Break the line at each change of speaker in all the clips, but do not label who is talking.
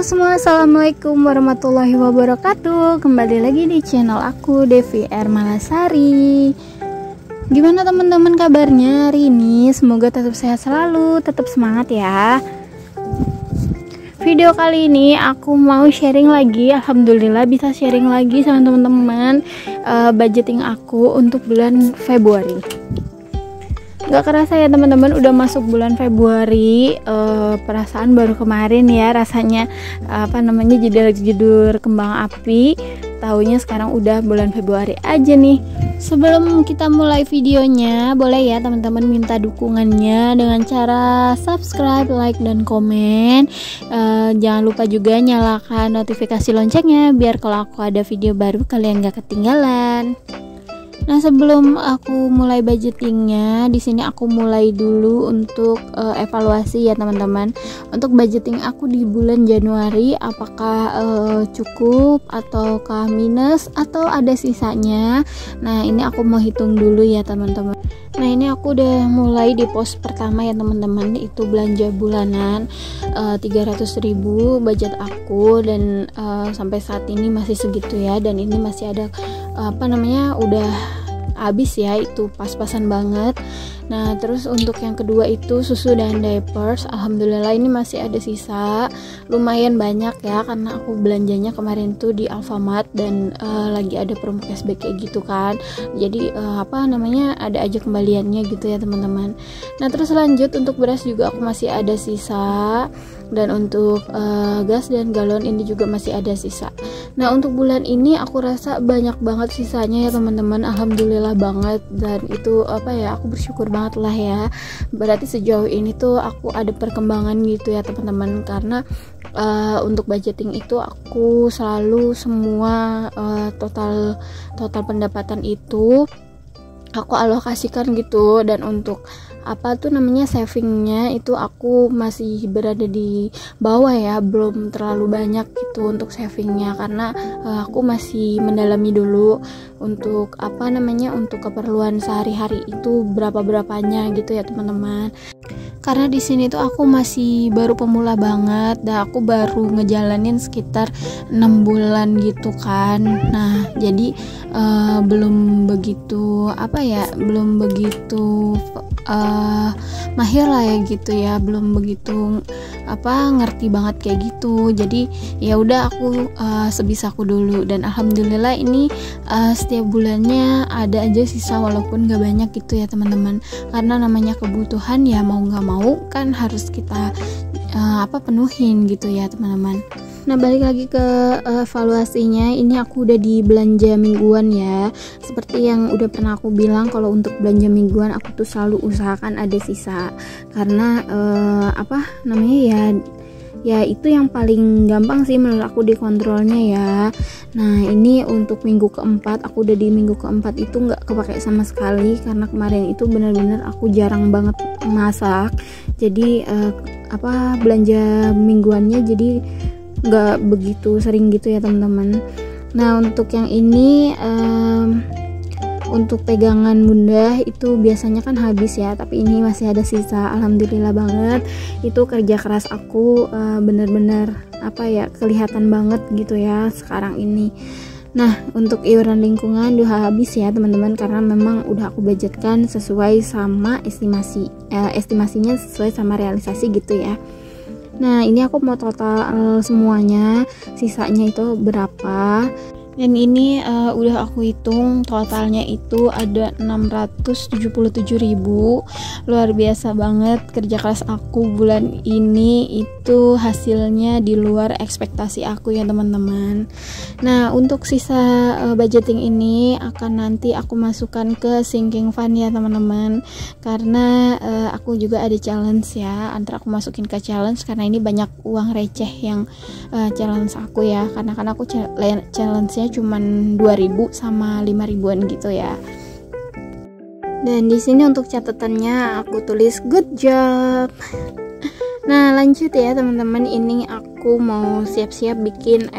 semua, assalamualaikum warahmatullahi wabarakatuh. Kembali lagi di channel aku, Devi R Malasari. Gimana teman-teman kabarnya hari ini? Semoga tetap sehat selalu, tetap semangat ya. Video kali ini aku mau sharing lagi. Alhamdulillah bisa sharing lagi sama teman-teman budgeting aku untuk bulan Februari. Gak kerasa ya teman-teman, udah masuk bulan Februari. Perasaan baru kemarin ya rasanya jedar-jedur kembang api. Taunya sekarang udah bulan Februari aja nih. Sebelum kita mulai videonya, boleh ya teman-teman minta dukungannya dengan cara subscribe, like, dan komen. Jangan lupa juga nyalakan notifikasi loncengnya biar kalau aku ada video baru kalian gak ketinggalan. Nah, sebelum aku mulai budgetingnya, di sini aku mulai dulu untuk evaluasi ya teman-teman. Untuk budgeting aku di bulan Januari, apakah cukup ataukah minus atau ada sisanya? Nah, ini aku mau hitung dulu ya teman-teman. Nah, ini aku udah mulai di pos pertama ya teman-teman, itu belanja bulanan 300.000 budget aku, dan sampai saat ini masih segitu ya, dan ini masih ada udah habis ya, itu pas-pasan banget. Nah, terus untuk yang kedua itu susu dan diapers, alhamdulillah ini masih ada sisa, lumayan banyak ya, karena aku belanjanya kemarin tuh di Alfamart dan lagi ada promo cashback kayak gitu kan, jadi ada aja kembaliannya gitu ya teman-teman. Nah, terus lanjut untuk beras juga aku masih ada sisa, dan untuk gas dan galon ini juga masih ada sisa. Nah, untuk bulan ini aku rasa banyak banget sisanya ya teman-teman, alhamdulillah banget, dan itu aku bersyukur banget lah ya. Berarti sejauh ini tuh aku ada perkembangan gitu ya teman-teman, karena untuk budgeting itu aku selalu semua total pendapatan itu aku alokasikan gitu, dan untuk savingnya itu aku masih berada di bawah ya, belum terlalu banyak gitu untuk savingnya, karena aku masih mendalami dulu untuk untuk keperluan sehari-hari itu berapanya gitu ya teman-teman. Karena di sini tuh aku masih baru pemula banget, dan aku baru ngejalanin sekitar 6 bulan gitu kan. Nah, jadi belum begitu mahir lah ya gitu ya, belum begitu ngerti banget kayak gitu. Jadi ya udah aku sebisaku dulu, dan alhamdulillah ini setiap bulannya ada aja sisa walaupun gak banyak gitu ya teman-teman, karena namanya kebutuhan ya mau gak mau kan harus kita penuhin gitu ya teman-teman. Nah, balik lagi ke evaluasinya, ini aku udah di belanja mingguan ya. Seperti yang udah pernah aku bilang, kalau untuk belanja mingguan aku tuh selalu usahakan ada sisa, karena ya itu yang paling gampang sih menurut aku dikontrolnya ya. Nah, ini untuk minggu keempat, aku udah di minggu keempat itu nggak kepake sama sekali, karena kemarin itu benar-benar aku jarang banget masak, jadi belanja mingguannya jadi nggak begitu sering gitu ya teman-teman. Nah, untuk yang ini untuk pegangan bunda itu biasanya kan habis ya, tapi ini masih ada sisa, alhamdulillah banget. Itu kerja keras aku bener-bener kelihatan banget gitu ya sekarang ini. Nah, untuk iuran lingkungan udah habis ya teman-teman, karena memang udah aku budgetkan sesuai sama estimasinya sesuai sama realisasi gitu ya. Nah, ini aku mau total semuanya, sisanya itu berapa. Dan ini udah aku hitung totalnya itu ada 677.000. Luar biasa banget kerja keras aku bulan ini, itu hasilnya di luar ekspektasi aku ya teman-teman. Nah, untuk sisa budgeting ini akan nanti aku masukkan ke sinking fund ya teman-teman, karena aku juga ada challenge ya, antara aku masukin ke challenge karena ini banyak uang receh yang challenge aku ya, karena kan aku challenge-nya cuman 2.000 sama 5.000-an gitu ya. Dan di sini untuk catatannya aku tulis good job. Nah, lanjut ya teman-teman, ini aku mau siap-siap bikin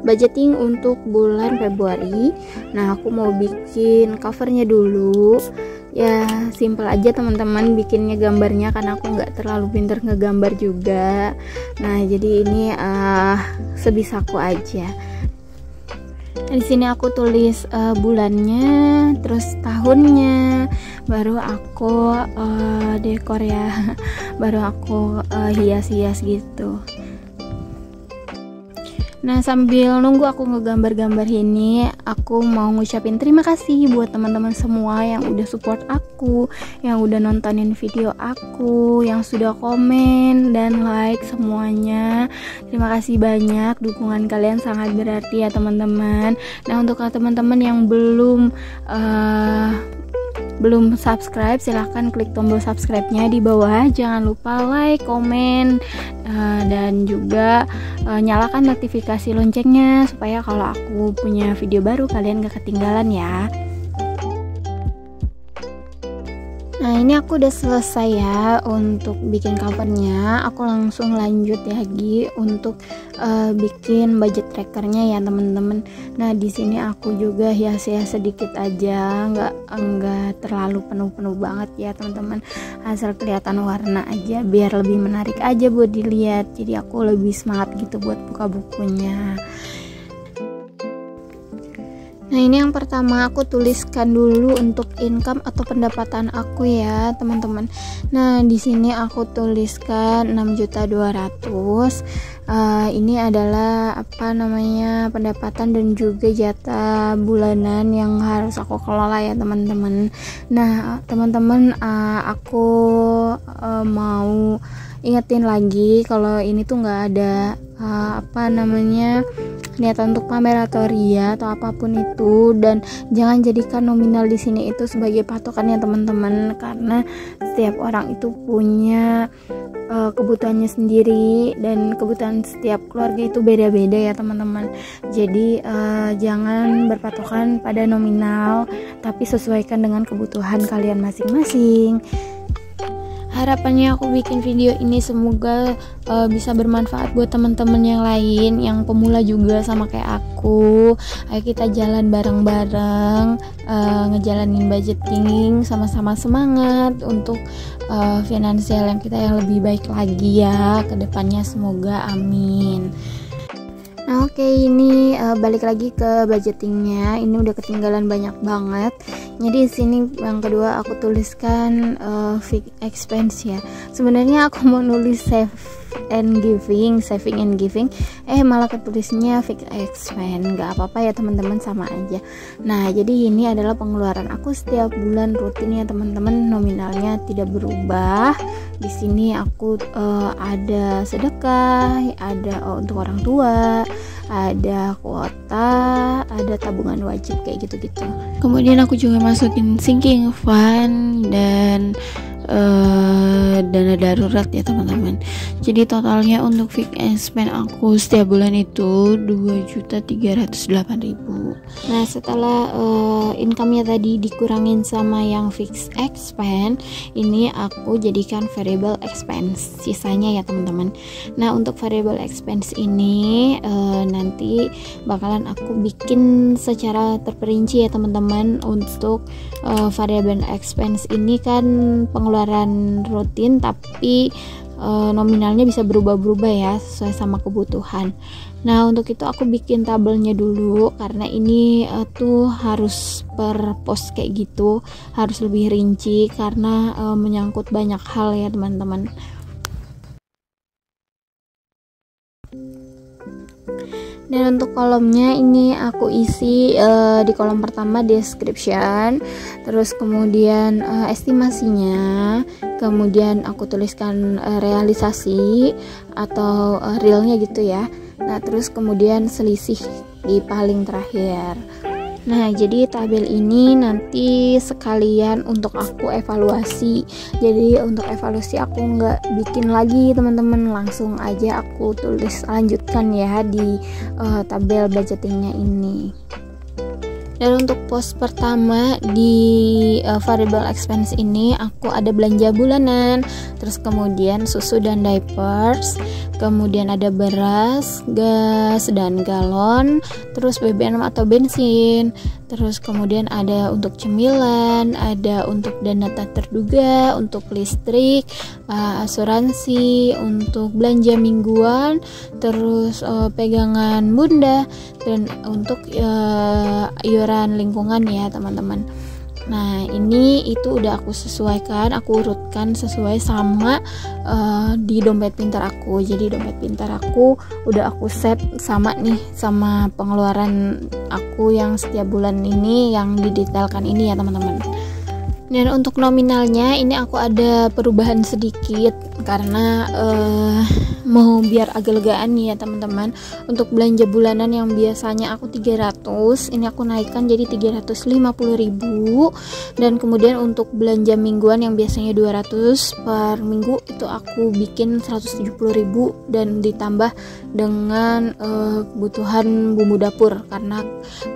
budgeting untuk bulan Februari. Nah, aku mau bikin covernya dulu. ya simple aja teman-teman bikinnya gambarnya, karena aku nggak terlalu pinter ngegambar juga. Nah jadi ini sebisaku aja. Di sini aku tulis bulannya, terus tahunnya, baru aku dekor ya, baru aku hias-hias gitu. Nah sambil nunggu aku ngegambar-gambar ini, aku mau ngucapin terima kasih buat teman-teman semua yang udah support aku, yang udah nontonin video aku, yang sudah komen dan like semuanya. Terima kasih banyak, dukungan kalian sangat berarti ya teman-teman. Nah untuk teman-teman yang belum subscribe, silahkan klik tombol subscribe-nya di bawah. Jangan lupa like, komen, dan juga nyalakan notifikasi loncengnya supaya kalau aku punya video baru kalian gak ketinggalan ya. Nah ini aku udah selesai ya untuk bikin covernya. Aku langsung lanjut lagi untuk bikin budget trackernya ya teman-teman. Nah di sini aku juga hias-hias sedikit aja, nggak terlalu penuh-penuh banget ya teman-teman, asal kelihatan warna aja biar lebih menarik aja buat dilihat. Jadi aku lebih semangat gitu buat buka bukunya. Nah ini yang pertama aku tuliskan dulu untuk income atau pendapatan aku ya teman-teman. Nah di sini aku tuliskan 6.200.000. Ini adalah pendapatan dan juga jatah bulanan yang harus aku kelola ya teman-teman. Nah teman-teman, aku mau ingetin lagi kalau ini tuh nggak ada niatan untuk pamer atau ria atau apapun itu, dan jangan jadikan nominal di sini itu sebagai patokannya teman-teman, karena setiap orang itu punya kebutuhannya sendiri dan kebutuhan setiap keluarga itu beda-beda ya teman-teman. Jadi jangan berpatokan pada nominal, tapi sesuaikan dengan kebutuhan kalian masing-masing. Harapannya aku bikin video ini semoga bisa bermanfaat buat teman-teman yang lain yang pemula juga sama kayak aku. Ayo kita jalan bareng-bareng, ngejalanin budgeting, sama-sama semangat untuk finansial yang kita yang lebih baik lagi ya ke depannya, semoga amin. Nah oke, ini balik lagi ke budgetingnya. Ini udah ketinggalan banyak banget. Jadi di sini yang kedua aku tuliskan fixed expense ya. Sebenarnya aku mau nulis saving and giving, malah ketulisnya fixed expense. Nggak apa-apa ya teman-teman, sama aja. Nah jadi ini adalah pengeluaran aku setiap bulan rutin ya teman-teman, nominalnya tidak berubah. Di sini aku ada sedekah, ada untuk orang tua, ada kuota, ada tabungan wajib kayak gitu-gitu. Kemudian aku juga masukin sinking fund dan dana darurat ya teman-teman. Jadi totalnya untuk fixed expense aku setiap bulan itu 2.308.000. Nah setelah income-nya tadi dikurangin sama yang fixed expense, ini aku jadikan variable expense sisanya ya teman-teman. Nah untuk variable expense ini nanti bakalan aku bikin secara terperinci ya teman-teman. Untuk variable expense ini kan pengeluaran rutin, tapi nominalnya bisa berubah-berubah ya sesuai sama kebutuhan. Nah untuk itu aku bikin tabelnya dulu, karena ini tuh harus per pos kayak gitu, harus lebih rinci karena menyangkut banyak hal ya teman-teman. Dan untuk kolomnya ini aku isi di kolom pertama description, terus kemudian estimasinya, kemudian aku tuliskan realisasi atau realnya gitu ya. Nah terus kemudian selisih di paling terakhir. Nah jadi tabel ini nanti sekalian untuk aku evaluasi. Jadi untuk evaluasi aku nggak bikin lagi teman-teman, langsung aja aku tulis lanjutkan ya di tabel budgetingnya ini. Dan untuk pos pertama di variable expense ini aku ada belanja bulanan, terus kemudian susu dan diapers, kemudian ada beras, gas, dan galon, terus BBM atau bensin, terus kemudian ada untuk cemilan, ada untuk dana tak terduga, untuk listrik, asuransi, untuk belanja mingguan, terus pegangan bunda, dan untuk iuran lingkungan ya teman-teman. Nah ini itu udah aku sesuaikan, aku urutkan sesuai sama di dompet pintar aku. Jadi dompet pintar aku udah aku set sama nih sama pengeluaran aku yang setiap bulan ini yang didetailkan ini ya teman-teman. Dan untuk nominalnya ini aku ada perubahan sedikit karena mau biar agak legaan nih ya teman-teman. Untuk belanja bulanan yang biasanya aku 300, ini aku naikkan jadi 350.000. Dan kemudian untuk belanja mingguan yang biasanya 200 per minggu itu aku bikin 170.000 dan ditambah dengan kebutuhan bumbu dapur, karena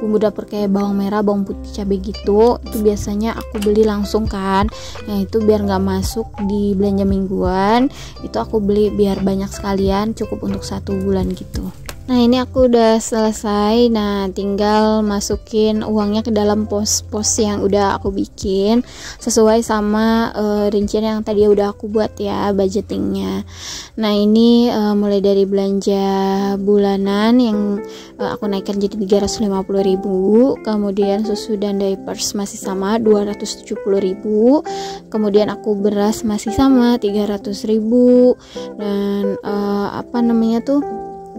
bumbu dapur kayak bawang merah, bawang putih, cabai gitu itu biasanya aku beli langsung kan. Nah itu biar nggak masuk di belanja mingguan, itu aku beli biar banyak sekalian, cukup untuk 1 bulan gitu. Nah ini aku udah selesai. Nah tinggal masukin uangnya ke dalam pos-pos yang udah aku bikin sesuai sama rincian yang tadi udah aku buat ya, budgetingnya. Nah ini mulai dari belanja bulanan yang aku naikkan jadi 350.000, kemudian susu dan diapers masih sama 270.000, kemudian aku beras masih sama 300.000, dan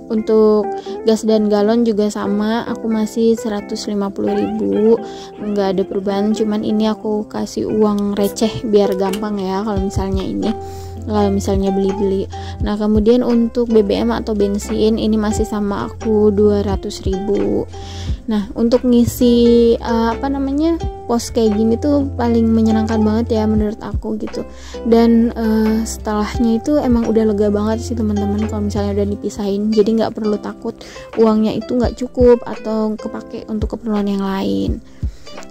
untuk gas dan galon juga sama, aku masih 150.000, nggak ada perubahan. Cuman ini aku kasih uang receh biar gampang ya kalau misalnya beli-beli. Nah kemudian untuk BBM atau bensin ini masih sama aku 200.000. Nah untuk ngisi pos kayak gini tuh paling menyenangkan banget ya menurut aku gitu. Dan setelahnya itu emang udah lega banget sih teman-teman kalau misalnya udah dipisahin, jadi nggak perlu takut uangnya itu nggak cukup atau kepake untuk keperluan yang lain.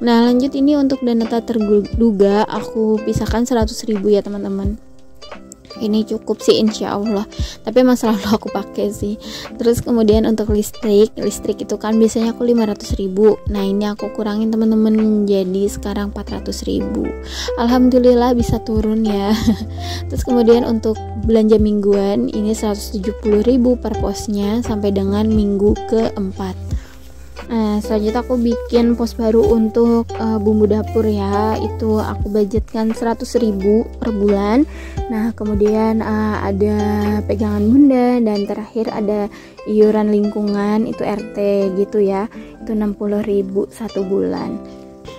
Nah lanjut, ini untuk dana tak terduga aku pisahkan 100.000 ya teman-teman. Ini cukup sih insya Allah, tapi emang selalu aku pakai sih. Terus kemudian untuk listrik itu kan biasanya aku 500.000. Nah ini aku kurangin teman-teman jadi sekarang 400.000. Alhamdulillah bisa turun ya. Terus kemudian untuk belanja mingguan ini 170.000 per posnya sampai dengan minggu keempat. Nah selanjutnya aku bikin pos baru untuk bumbu dapur ya, itu aku budgetkan 100.000 per bulan. Nah kemudian ada pegangan bunda, dan terakhir ada iuran lingkungan itu RT gitu ya, itu 60.000 1 bulan.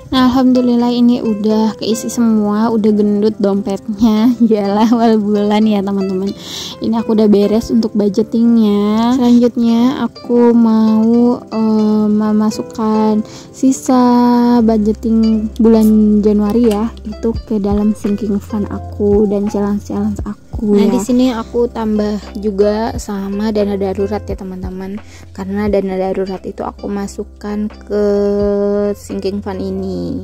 Nah alhamdulillah ini udah keisi semua, udah gendut dompetnya. Yalah awal bulan ya teman-teman. Ini aku udah beres untuk budgetingnya. Selanjutnya aku mau memasukkan sisa budgeting bulan Januari ya, itu ke dalam sinking fund aku dan challenge aku. Nah di sini aku tambah juga sama dana darurat ya teman-teman, karena dana darurat itu aku masukkan ke sinking fund ini.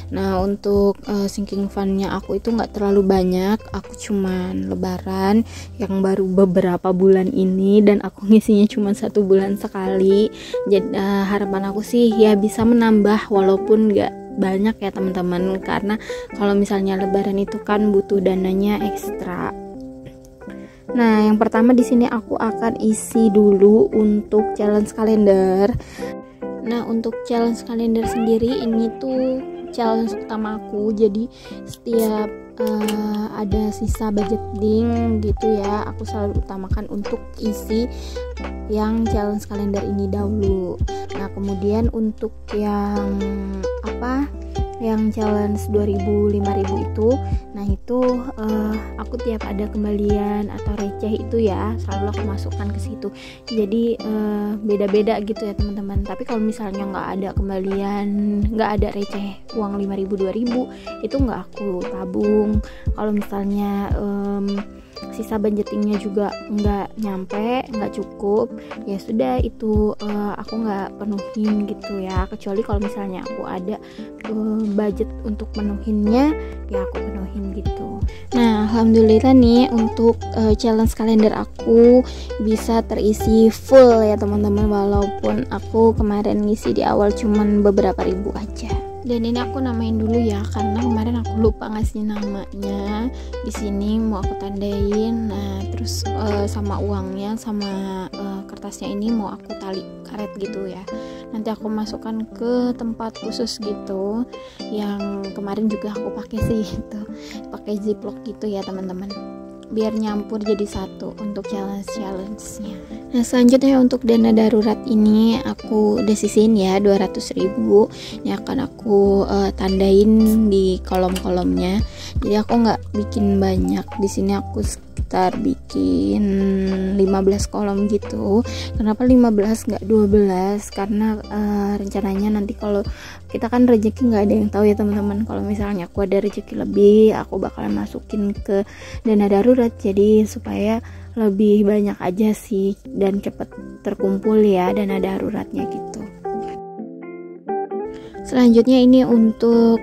Nah untuk sinking fundnya aku itu nggak terlalu banyak, aku cuman lebaran yang baru beberapa bulan ini dan aku ngisinya cuma 1 bulan sekali. Jadi harapan aku sih ya bisa menambah walaupun nggak banyak ya teman-teman, karena kalau misalnya lebaran itu kan butuh dananya ekstra. Nah, yang pertama di sini aku akan isi dulu untuk challenge kalender. Nah, untuk challenge kalender sendiri ini tuh challenge utama aku. Jadi setiap ada sisa budgeting gitu ya, aku selalu utamakan untuk isi yang challenge kalender ini dahulu. Nah, kemudian untuk yang challenge 2.000 5.000 itu, nah itu aku tiap ada kembalian atau receh itu ya selalu aku masukkan ke situ. Jadi beda-beda gitu ya teman-teman. Tapi kalau misalnya nggak ada kembalian, nggak ada receh uang 5.000 2.000 itu nggak aku tabung. Kalau misalnya sisa budgetingnya juga nggak nyampe, nggak cukup, ya sudah itu aku nggak penuhin gitu ya. Kecuali kalau misalnya aku ada budget untuk penuhinnya, ya aku penuhin. penuhin gitu. Nah, alhamdulillah nih untuk challenge kalender aku bisa terisi full ya teman-teman, walaupun aku kemarin ngisi di awal cuman beberapa ribu aja. Dan ini aku namain dulu ya, karena kemarin aku lupa ngasih namanya. Di sini mau aku tandain. Nah, terus sama uangnya sama kertasnya ini mau aku tali karet gitu ya. Nanti aku masukkan ke tempat khusus gitu. Yang kemarin juga aku pakai sih itu, pakai ziplock gitu ya teman-teman, biar nyampur jadi satu untuk challenge-nya. Nah, selanjutnya untuk dana darurat ini aku udah sisihin ya 200.000. Ini akan aku tandain di kolom-kolomnya. Jadi aku nggak bikin banyak. Di sini aku sekitar bikin 15 kolom gitu. Kenapa 15 nggak 12? Karena rencananya nanti kalau kita kan rezeki nggak ada yang tahu ya teman-teman. Kalau misalnya aku ada rezeki lebih, aku bakalan masukin ke dana darurat. Jadi supaya lebih banyak aja sih dan cepet terkumpul ya dana daruratnya gitu. Selanjutnya ini untuk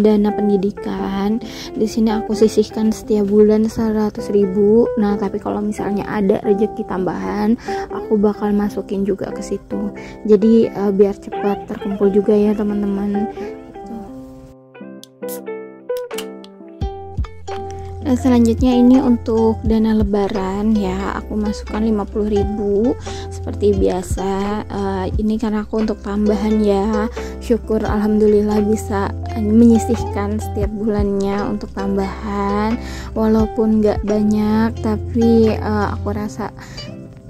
dana pendidikan. Di sini aku sisihkan setiap bulan 100.000. Nah, tapi kalau misalnya ada rezeki tambahan, aku bakal masukin juga ke situ. Jadi biar cepat terkumpul juga ya teman-teman. Nah, selanjutnya ini untuk dana lebaran ya, aku masukkan 50.000 seperti biasa. Ini karena aku untuk tambahan ya, syukur alhamdulillah bisa menyisihkan setiap bulannya untuk tambahan, walaupun gak banyak tapi aku rasa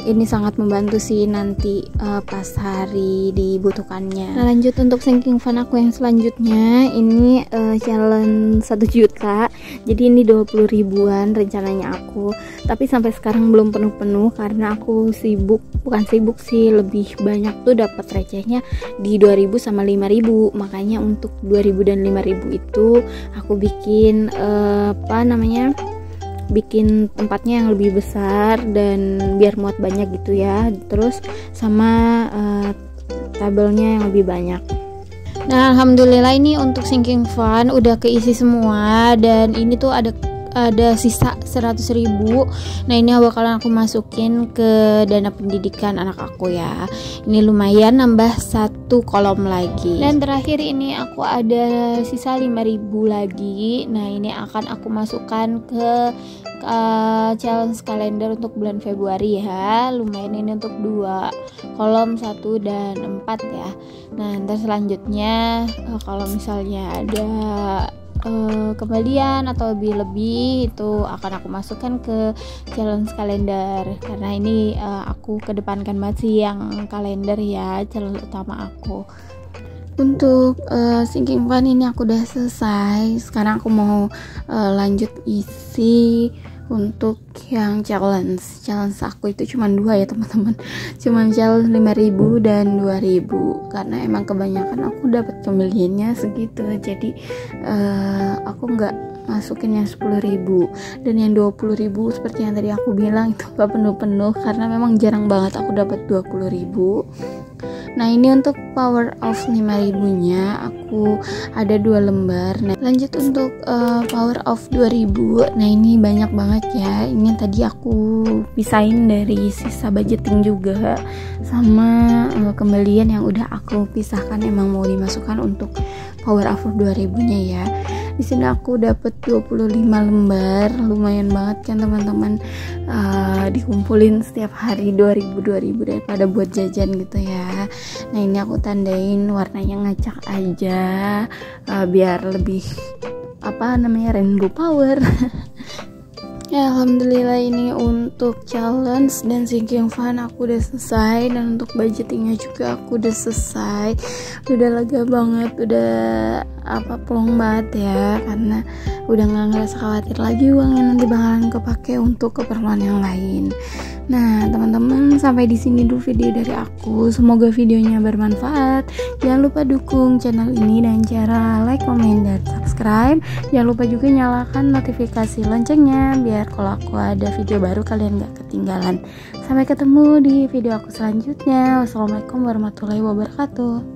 ini sangat membantu sih nanti pas hari dibutuhkannya. Nah, lanjut untuk sinking fund aku yang selanjutnya ini challenge 1 juta. Jadi ini 20 ribuan rencananya aku, tapi sampai sekarang belum penuh-penuh karena aku sibuk, bukan sibuk sih, lebih banyak tuh dapat recehnya di 2000 sama 5000. Makanya untuk 2000 dan 5000 itu aku bikin bikin tempatnya yang lebih besar dan biar muat banyak gitu ya, terus sama tabelnya yang lebih banyak. Nah, alhamdulillah ini untuk sinking fund udah keisi semua, dan ini tuh ada sisa 100.000. Nah, ini bakalan aku masukin ke dana pendidikan anak aku ya. Ini lumayan nambah 1 kolom lagi. Dan terakhir ini aku ada sisa 5.000 lagi. Nah, ini akan aku masukkan ke challenge kalender untuk bulan Februari ya. Lumayan ini untuk 2 kolom, 1 dan 4 ya. Nah, ntar selanjutnya kalau misalnya ada kembalian atau lebih itu akan aku masukkan ke challenge kalender, karena ini aku kedepankan banget sih yang kalender ya, challenge utama aku. Untuk sinking fund ini aku udah selesai. Sekarang aku mau lanjut isi untuk yang challenge aku itu cuma 2 ya teman-teman, cuma challenge 5.000 dan 2.000 karena emang kebanyakan aku dapat pembeliannya segitu, jadi aku nggak masukin yang 10.000. Dan yang 20.000 seperti yang tadi aku bilang itu nggak penuh-penuh karena memang jarang banget aku dapat 20.000. Nah, ini untuk power of 5.000 nya aku ada 2 lembar. Nah, lanjut untuk power of 2.000. Nah, ini banyak banget ya. Ini tadi aku pisahin dari sisa budgeting juga sama kembalian yang udah aku pisahkan, emang mau dimasukkan untuk power of 2.000 nya ya. Di sini aku dapat 25 lembar, lumayan banget kan teman-teman. Dikumpulin setiap hari 2.000 daripada buat jajan gitu ya. Nah, ini aku tandain warnanya ngacak aja biar lebih rainbow power. Ya, alhamdulillah ini untuk challenge dan sinking fund aku udah selesai, dan untuk budgetingnya juga aku udah selesai. Udah lega banget, udah plong banget ya, karena udah nggak ngerasa khawatir lagi uangnya nanti bakalan kepake untuk keperluan yang lain. Nah, teman-teman, sampai di sini dulu video dari aku. Semoga videonya bermanfaat. Jangan lupa dukung channel ini dengan cara like, comment, dan subscribe. Jangan lupa juga nyalakan notifikasi loncengnya biar kalau aku ada video baru kalian gak ketinggalan. Sampai ketemu di video aku selanjutnya. Wassalamualaikum warahmatullahi wabarakatuh.